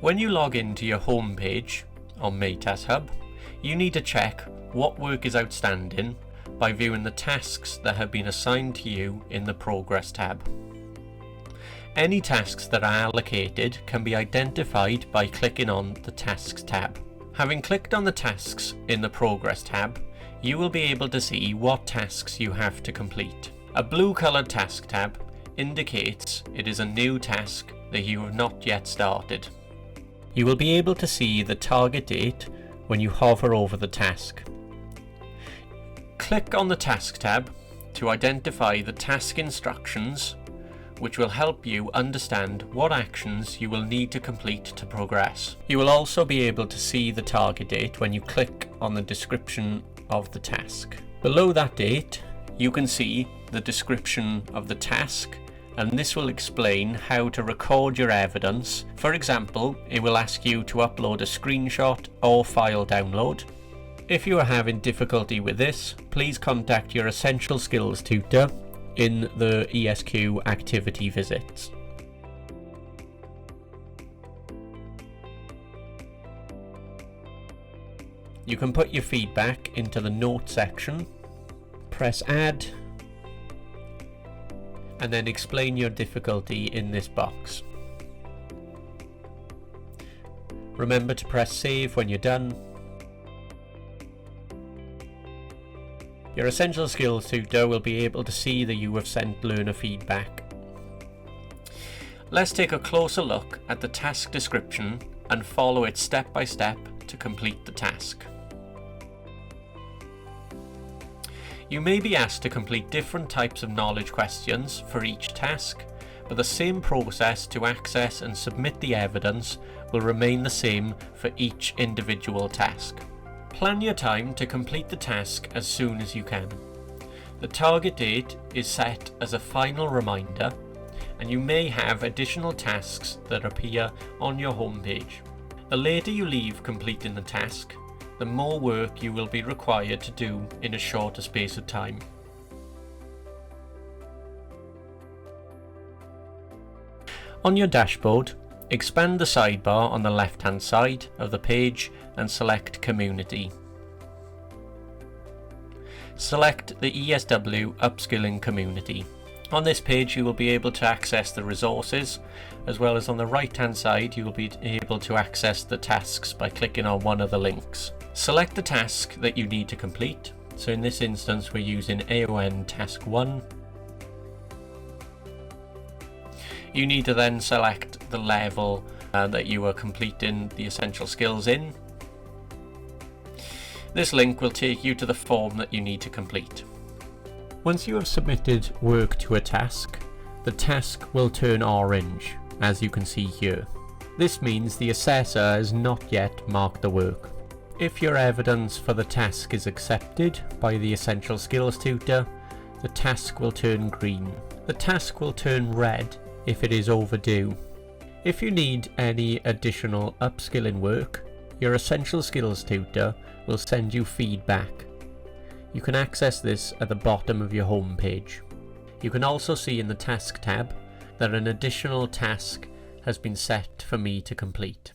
When you log into your home page on Maytask Hub, you need to check what work is outstanding by viewing the tasks that have been assigned to you in the Progress tab. Any tasks that are allocated can be identified by clicking on the Tasks tab. Having clicked on the tasks in the Progress tab, you will be able to see what tasks you have to complete. A blue coloured task tab indicates it is a new task that you have not yet started. You will be able to see the target date when you hover over the task. Click on the Task tab to identify the task instructions, which will help you understand what actions you will need to complete to progress. You will also be able to see the target date when you click on the description of the task. Below that date, you can see the description of the task, and this will explain how to record your evidence. For example, it will ask you to upload a screenshot or file download. If you are having difficulty with this, please contact your Essential Skills tutor in the ESQ activity visits. You can put your feedback into the notes section, press add, and then explain your difficulty in this box. Remember to press save when you're done. Your Essential Skills tutor will be able to see that you have sent learner feedback. Let's take a closer look at the task description and follow it step by step to complete the task. You may be asked to complete different types of knowledge questions for each task, but the same process to access and submit the evidence will remain the same for each individual task. Plan your time to complete the task as soon as you can. The target date is set as a final reminder, and you may have additional tasks that appear on your home page. The later you leave completing the task, the more work you will be required to do in a shorter space of time. On your dashboard, expand the sidebar on the left-hand side of the page and select Community. Select the ESW Upskilling Community. On this page you will be able to access the resources, as well as on the right-hand side you will be able to access the tasks by clicking on one of the links. Select the task that you need to complete. So in this instance we're using AON Task 1. You need to then select the level that you are completing the essential skills in. This link will take you to the form that you need to complete. Once you have submitted work to a task, the task will turn orange, as you can see here. This means the assessor has not yet marked the work. If your evidence for the task is accepted by the Essential Skills tutor, the task will turn green. The task will turn red if it is overdue. If you need any additional upskilling work, your Essential Skills tutor will send you feedback. You can access this at the bottom of your home page. You can also see in the Task tab that an additional task has been set for me to complete.